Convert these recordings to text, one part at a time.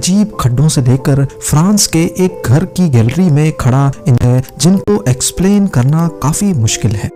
अजीब खड्डों से लेकर फ्रांस के एक घर की गैलरी में खड़ा है जिनको एक्सप्लेन करना काफी मुश्किल है।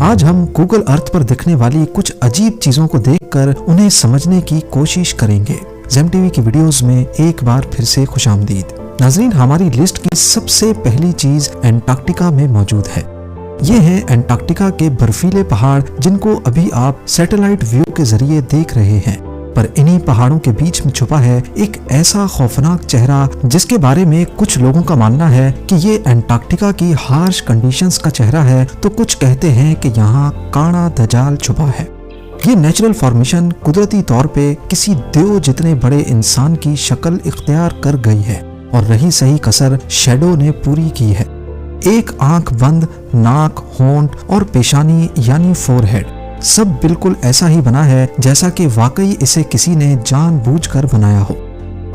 आज हम गूगल अर्थ पर दिखने वाली कुछ अजीब चीजों को देखकर उन्हें समझने की कोशिश करेंगे। ज़ेम टीवी की वीडियोस में एक बार फिर से खुशामदीद। नाज़रीन, हमारी लिस्ट की सबसे पहली चीज एंटार्क्टिका में मौजूद है। ये है एंटार्क्टिका के बर्फीले पहाड़ जिनको अभी आप सैटेलाइट व्यू के जरिए देख रहे हैं। पर इन्हीं पहाड़ों के बीच में छुपा है एक ऐसा खौफनाक चेहरा जिसके बारे में कुछ लोगों का मानना है कि ये एंटार्क्टिका की हार्श कंडीशंस का चेहरा है, तो कुछ कहते हैं कि यहाँ काणा दजाल छुपा है। ये नेचुरल फॉर्मेशन कुदरती तौर पे किसी देव जितने बड़े इंसान की शक्ल इख्तियार कर गई है और रही सही कसर शैडो ने पूरी की है। एक आंख बंद, नाक, होंठ और पेशानी यानी फोरहेड सब बिल्कुल ऐसा ही बना है जैसा कि वाकई इसे किसी ने जानबूझकर बनाया हो।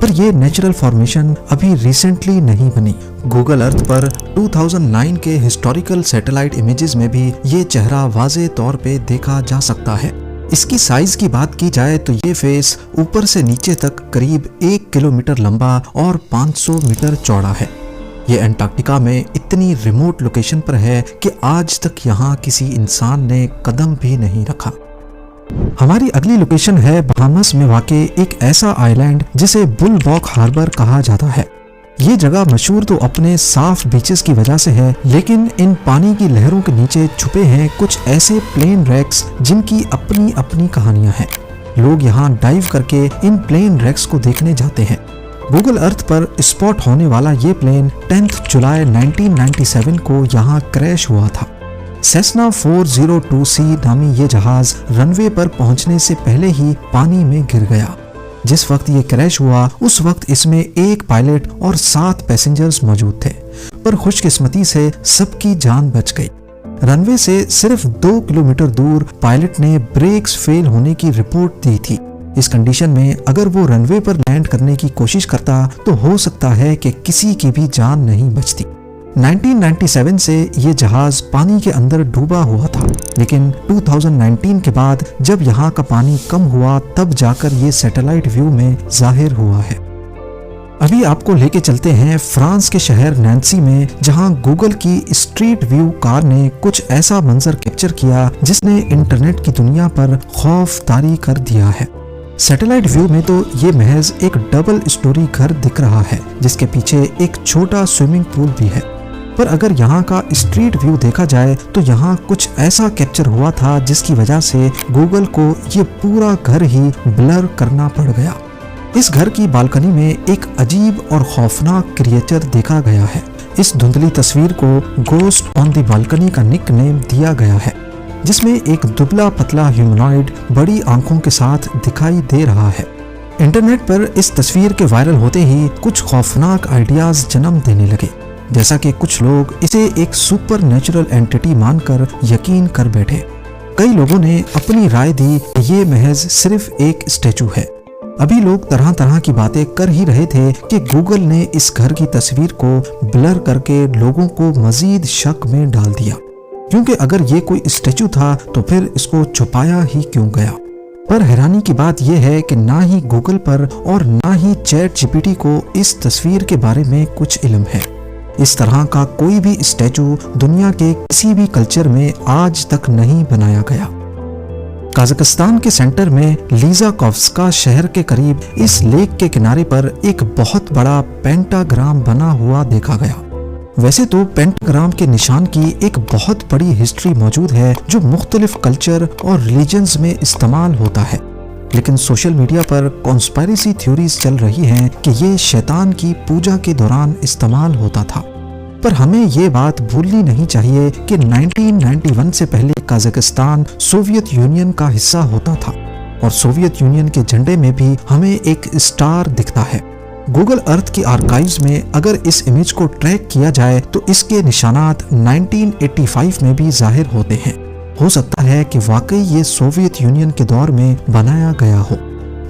पर यह नेचुरल फॉर्मेशन अभी रिसेंटली नहीं बनी। गूगल अर्थ पर 2009 के हिस्टोरिकल सैटेलाइट इमेजेस में भी ये चेहरा वाज़े तौर पे देखा जा सकता है। इसकी साइज की बात की जाए तो ये फेस ऊपर से नीचे तक करीब 1 किलोमीटर लंबा और 500 मीटर चौड़ा है। ये एंटार्क्टिका में इतनी रिमोट लोकेशन पर है कि आज तक यहाँ किसी इंसान ने कदम भी नहीं रखा। हमारी अगली लोकेशन है बहामास में वाक़े एक ऐसा आइलैंड जिसे बुलबॉक हार्बर कहा जाता है। ये जगह मशहूर तो अपने साफ बीचेस की वजह से है, लेकिन इन पानी की लहरों के नीचे छुपे हैं कुछ ऐसे प्लेन रेक्स जिनकी अपनी अपनी कहानियां हैं। लोग यहाँ डाइव करके इन प्लेन रेक्स को देखने जाते हैं। गूगल अर्थ पर स्पॉट होने वाला ये प्लेन 10 जुलाई 1997 को यहाँ क्रैश हुआ था। सेस्ना 402C नामी ये जहाज रनवे पर पहुंचने से पहले ही पानी में गिर गया। जिस वक्त ये क्रैश हुआ उस वक्त इसमें एक पायलट और 7 पैसेंजर्स मौजूद थे, पर खुशकिस्मती से सबकी जान बच गई। रनवे से सिर्फ 2 किलोमीटर दूर पायलट ने ब्रेक्स फेल होने की रिपोर्ट दी थी। इस कंडीशन में अगर वो रनवे पर लैंड करने की कोशिश करता तो हो सकता है कि किसी की भी जान नहीं बचती। 1997 से ये जहाज पानी के अंदर डूबा हुआ था, लेकिन 2019 के बाद जब यहाँ का पानी कम हुआ तब जाकर ये सैटेलाइट व्यू में जाहिर हुआ है। अभी आपको लेके चलते हैं फ्रांस के शहर नैन्सी में, जहाँ गूगल की स्ट्रीट व्यू कार ने कुछ ऐसा मंजर कैप्चर किया जिसने इंटरनेट की दुनिया पर खौफ तारी कर दिया है। सैटेलाइट व्यू में तो ये महज एक डबल स्टोरी घर दिख रहा है जिसके पीछे एक छोटा स्विमिंग पूल भी है। पर अगर यहाँ का स्ट्रीट व्यू देखा जाए तो यहाँ कुछ ऐसा कैप्चर हुआ था जिसकी वजह से गूगल को ये पूरा घर ही ब्लर करना पड़ गया। इस घर की बालकनी में एक अजीब और खौफनाक क्रिएचर देखा गया है। इस धुंधली तस्वीर को गोस्ट ऑन द बालकनी का निक नेम दिया गया है, जिसमें एक दुबला पतला ह्यूमनॉइड बड़ी आंखों के साथ दिखाई दे रहा है। इंटरनेट पर इस तस्वीर के वायरल होते ही कुछ खौफनाक आइडियाज जन्म देने लगे, जैसा कि कुछ लोग इसे एक सुपर नेचुरल एंटिटी मानकर यकीन कर बैठे। कई लोगों ने अपनी राय दी कि ये महज सिर्फ एक स्टैचू है। अभी लोग तरह तरह की बातें कर ही रहे थे कि गूगल ने इस घर की तस्वीर को ब्लर करके लोगों को मजीद शक में डाल दिया, क्योंकि अगर ये कोई स्टैचू था तो फिर इसको छुपाया ही क्यों गया। पर हैरानी की बात यह है कि ना ही गूगल पर और ना ही चैट जीपीटी को इस तस्वीर के बारे में कुछ इल्म है। इस तरह का कोई भी स्टैचू दुनिया के किसी भी कल्चर में आज तक नहीं बनाया गया। कजाकिस्तान के सेंटर में लीजाकोव्स्का शहर के करीब इस लेक के किनारे पर एक बहुत बड़ा पेंटाग्राम बना हुआ देखा गया। वैसे तो पेंटाग्राम के निशान की एक बहुत बड़ी हिस्ट्री मौजूद है जो मुख्तलिफ कल्चर और रिलीजन्स में इस्तेमाल होता है, लेकिन सोशल मीडिया पर कॉन्स्पायरेसी थ्योरीज चल रही हैं कि ये शैतान की पूजा के दौरान इस्तेमाल होता था। पर हमें ये बात भूलनी नहीं चाहिए कि 1991 से पहले कजाकिस्तान सोवियत यूनियन का हिस्सा होता था और सोवियत यूनियन के झंडे में भी हमें एक स्टार दिखता है। गूगल अर्थ की आर्काइव्स में अगर इस इमेज को ट्रैक किया जाए तो इसके निशानात 1985 में भी जाहिर होते हैं। हो सकता है कि वाकई ये सोवियत यूनियन के दौर में बनाया गया हो।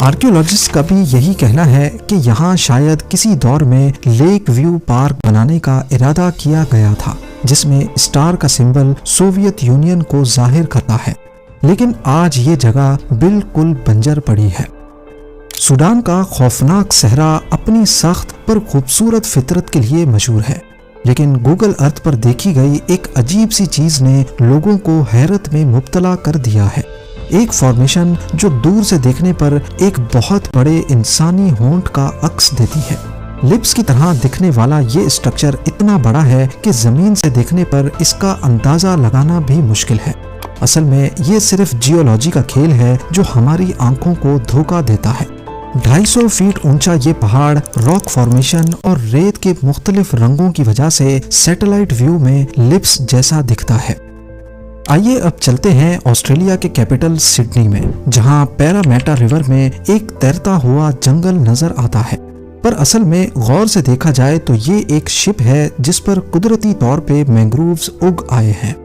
आर्कियोलॉजिस्ट का भी यही कहना है कि यहाँ शायद किसी दौर में लेक व्यू पार्क बनाने का इरादा किया गया था, जिसमें स्टार का सिंबल सोवियत यूनियन को जाहिर करता है, लेकिन आज ये जगह बिल्कुल बंजर पड़ी है। सूडान का खौफनाक सहरा अपनी सख्त पर खूबसूरत फितरत के लिए मशहूर है, लेकिन गूगल अर्थ पर देखी गई एक अजीब सी चीज ने लोगों को हैरत में मुब्तला कर दिया है। एक फॉर्मेशन जो दूर से देखने पर एक बहुत बड़े इंसानी होंठ का अक्स देती है। लिप्स की तरह दिखने वाला ये स्ट्रक्चर इतना बड़ा है कि जमीन से देखने पर इसका अंदाजा लगाना भी मुश्किल है। असल में ये सिर्फ जियोलॉजी का खेल है जो हमारी आंखों को धोखा देता है। 250 फीट ऊंचा ये पहाड़ रॉक फॉर्मेशन और रेत के मुख्तलिफ रंगों की वजह से सैटेलाइट व्यू में लिप्स जैसा दिखता है। आइए अब चलते हैं ऑस्ट्रेलिया के कैपिटल सिडनी में, जहां पैरामेटा रिवर में एक तैरता हुआ जंगल नजर आता है। पर असल में गौर से देखा जाए तो ये एक शिप है जिस पर कुदरती तौर पे मैंग्रोव्स उग आए हैं।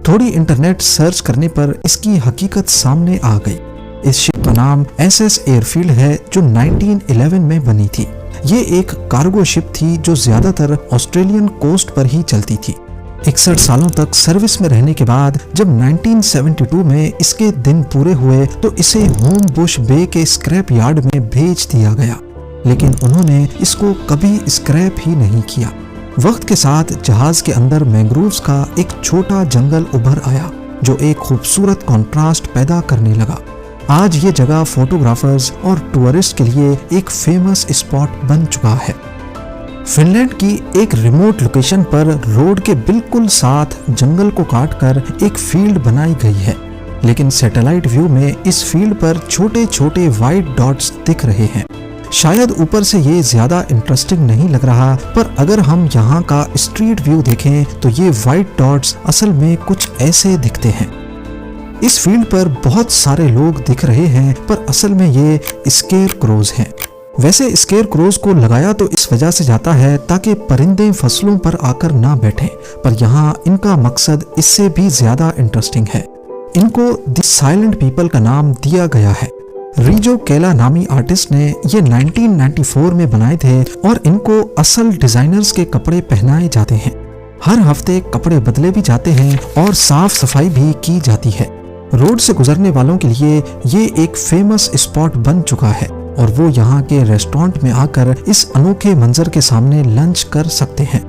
थोड़ी इंटरनेट सर्च करने पर इसकी हकीकत सामने आ गई। इस शिप का नाम SS एयरफील्ड है जो 1911 में बनी थी। ये एक कार्गो शिप थी जो ज्यादातर ऑस्ट्रेलियन कोस्ट पर ही चलती थी। 61 सालों तक सर्विस में रहने के बाद जब 1972 में इसके दिन पूरे हुए तो इसे होम बुश बे के स्क्रैप यार्ड में भेज दिया गया, लेकिन उन्होंने इसको कभी स्क्रैप ही नहीं किया। वक्त के साथ जहाज के अंदर मैंग्रोव्स का एक छोटा जंगल उभर आया जो एक खूबसूरत कॉन्ट्रास्ट पैदा करने लगा। आज ये जगह फोटोग्राफर्स और टूरिस्ट के लिए एक फेमस स्पॉट बन चुका है। फिनलैंड की एक रिमोट लोकेशन पर रोड के बिल्कुल साथ जंगल को काटकर एक फील्ड बनाई गई है, लेकिन सैटेलाइट व्यू में इस फील्ड पर छोटे छोटे वाइट डॉट्स दिख रहे हैं। शायद ऊपर से ये ज्यादा इंटरेस्टिंग नहीं लग रहा, पर अगर हम यहाँ का स्ट्रीट व्यू देखें तो ये वाइट डॉट्स असल में कुछ ऐसे दिखते हैं। इस फील्ड पर बहुत सारे लोग दिख रहे हैं, पर असल में ये स्केयर क्रोज हैं। वैसे स्केयर क्रोज को लगाया तो इस वजह से जाता है ताकि परिंदे फसलों पर आकर ना बैठें, पर यहाँ इनका मकसद इससे भी ज्यादा इंटरेस्टिंग है। इनको द साइलेंट पीपल का नाम दिया गया है। रिजो केला नामी आर्टिस्ट ने ये 1994 में बनाए थे और इनको असल डिजाइनर्स के कपड़े पहनाए जाते हैं। हर हफ्ते कपड़े बदले भी जाते हैं और साफ सफाई भी की जाती है। रोड से गुजरने वालों के लिए ये एक फेमस स्पॉट बन चुका है और वो यहाँ के रेस्टोरेंट में आकर इस अनोखे मंजर के सामने लंच कर सकते हैं।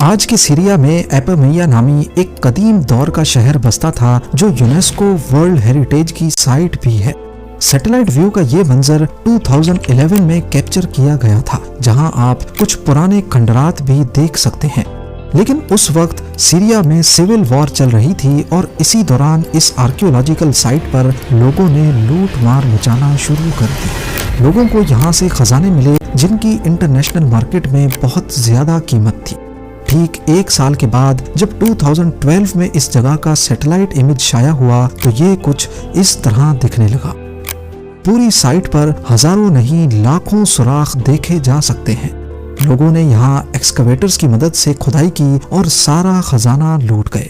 आज के सीरिया में एपामिया नामी एक कदीम दौर का शहर बसता था जो यूनेस्को वर्ल्ड हेरिटेज की साइट भी है। सैटेलाइट व्यू का ये मंजर 2011 में कैप्चर किया गया था, जहां आप कुछ पुराने खंडरात भी देख सकते हैं। लेकिन उस वक्त सीरिया में सिविल वॉर चल रही थी और इसी दौरान इस आर्कियोलॉजिकल साइट पर लोगों ने लूट मार मचाना शुरू कर दी। लोगों को यहाँ से खजाने मिले जिनकी इंटरनेशनल मार्केट में बहुत ज्यादा कीमत थी। ठीक एक साल के बाद जब 2012 में इस जगह का सैटेलाइट इमेज शाया हुआ तो ये कुछ इस तरह दिखने लगा। पूरी साइट पर हजारों नहीं लाखों सुराख देखे जा सकते हैं। लोगों ने यहाँ एक्सकवेटर्स की मदद से खुदाई की और सारा खजाना लूट गए।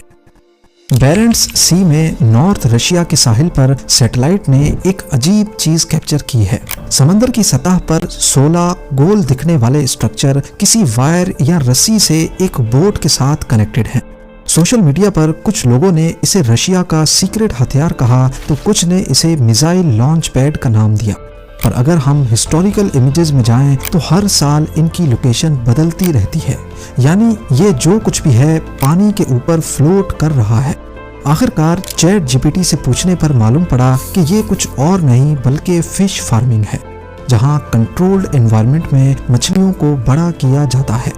बेरेंट्स सी में नॉर्थ रशिया के साहिल पर सैटेलाइट ने एक अजीब चीज कैप्चर की है। समंदर की सतह पर 16 गोल दिखने वाले स्ट्रक्चर किसी वायर या रस्सी से एक बोट के साथ कनेक्टेड हैं। सोशल मीडिया पर कुछ लोगों ने इसे रशिया का सीक्रेट हथियार कहा तो कुछ ने इसे मिसाइल लॉन्च पैड का नाम दिया। पर अगर हम हिस्टोरिकल इमेजेस में जाएं तो हर साल इनकी लोकेशन बदलती रहती है, यानी ये जो कुछ भी है पानी के ऊपर फ्लोट कर रहा है। आखिरकार चैट जीपीटी से पूछने पर मालूम पड़ा कि ये कुछ और नहीं बल्कि फिश फार्मिंग है, जहां कंट्रोल्ड एनवायरनमेंट में मछलियों को बड़ा किया जाता है।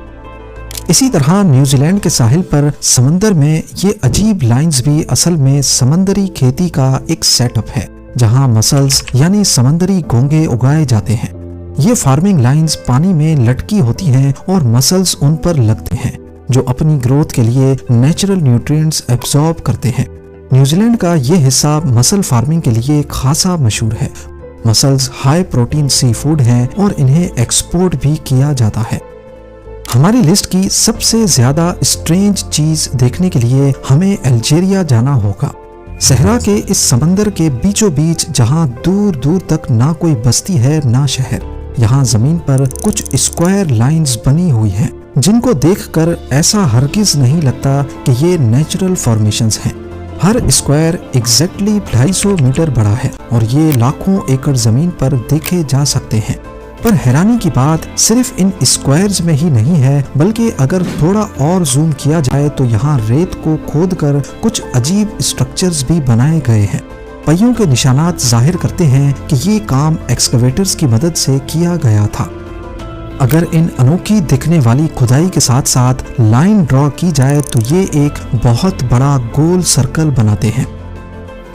इसी तरह न्यूजीलैंड के साहिल पर समंदर में ये अजीब लाइंस भी असल में समंदरी खेती का एक सेटअप है, जहां मसल्स यानी समंदरी घोंगे उगाए जाते हैं। ये फार्मिंग लाइंस पानी में लटकी होती हैं और मसल्स उन पर लगते हैं जो अपनी ग्रोथ के लिए नेचुरल न्यूट्रिएंट्स एब्जॉर्ब करते हैं। न्यूजीलैंड का ये हिस्सा मसल फार्मिंग के लिए खासा मशहूर है। Mussels high protein seafood हैं और इन्हें एक्सपोर्ट भी किया जाता है। हमारी लिस्ट की सबसे ज्यादा स्ट्रेंज चीज देखने के लिए हमें अल्जीरिया जाना होगा। सहरा के इस समंदर के बीचों बीच जहां दूर दूर तक ना कोई बस्ती है ना शहर, यहाँ जमीन पर कुछ स्क्वायर लाइंस बनी हुई हैं, जिनको देखकर ऐसा हरगिज नहीं लगता कि ये नेचुरल फॉर्मेशंस हैं। हर स्क्वायर एग्जैक्टली 250 मीटर बड़ा है और ये लाखों एकड़ जमीन पर देखे जा सकते हैं। पर हैरानी की बात सिर्फ इन स्क्वायर्स में ही नहीं है, बल्कि अगर थोड़ा और जूम किया जाए तो यहाँ रेत को खोदकर कुछ अजीब स्ट्रक्चर्स भी बनाए गए हैं। पहियों के निशानात जाहिर करते हैं कि ये काम एक्सकवेटर्स की मदद से किया गया था। अगर इन अनोखी दिखने वाली खुदाई के साथ साथ लाइन ड्रॉ की जाए तो ये एक बहुत बड़ा गोल सर्कल बनाते हैं।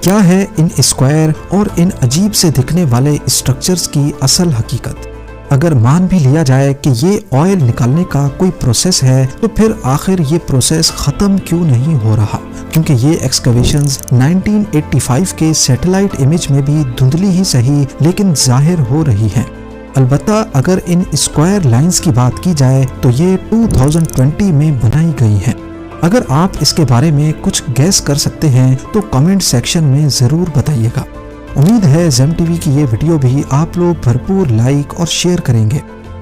क्या है इन स्क्वायर और इन अजीब से दिखने वाले स्ट्रक्चर्स की असल हकीकत? अगर मान भी लिया जाए कि ये ऑयल निकालने का कोई प्रोसेस है, तो फिर आखिर ये प्रोसेस ख़त्म क्यों नहीं हो रहा? क्योंकि ये एक्सकवेशंस 1985 के सैटेलाइट इमेज में भी धुंधली ही सही लेकिन जाहिर हो रही हैं। अलबत्ता अगर इन स्क्वायर लाइंस की बात की जाए तो ये 2020 में बनाई गई हैं। अगर आप इसके बारे में कुछ गैस कर सकते हैं तो कमेंट सेक्शन में ज़रूर बताइएगा। उम्मीद है ज़ेम टीवी की ये वीडियो भी आप लोग भरपूर लाइक और शेयर करेंगे।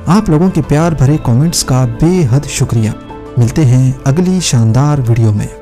आप लोगों के प्यार भरे कमेंट्स का बेहद शुक्रिया। मिलते हैं अगली शानदार वीडियो में।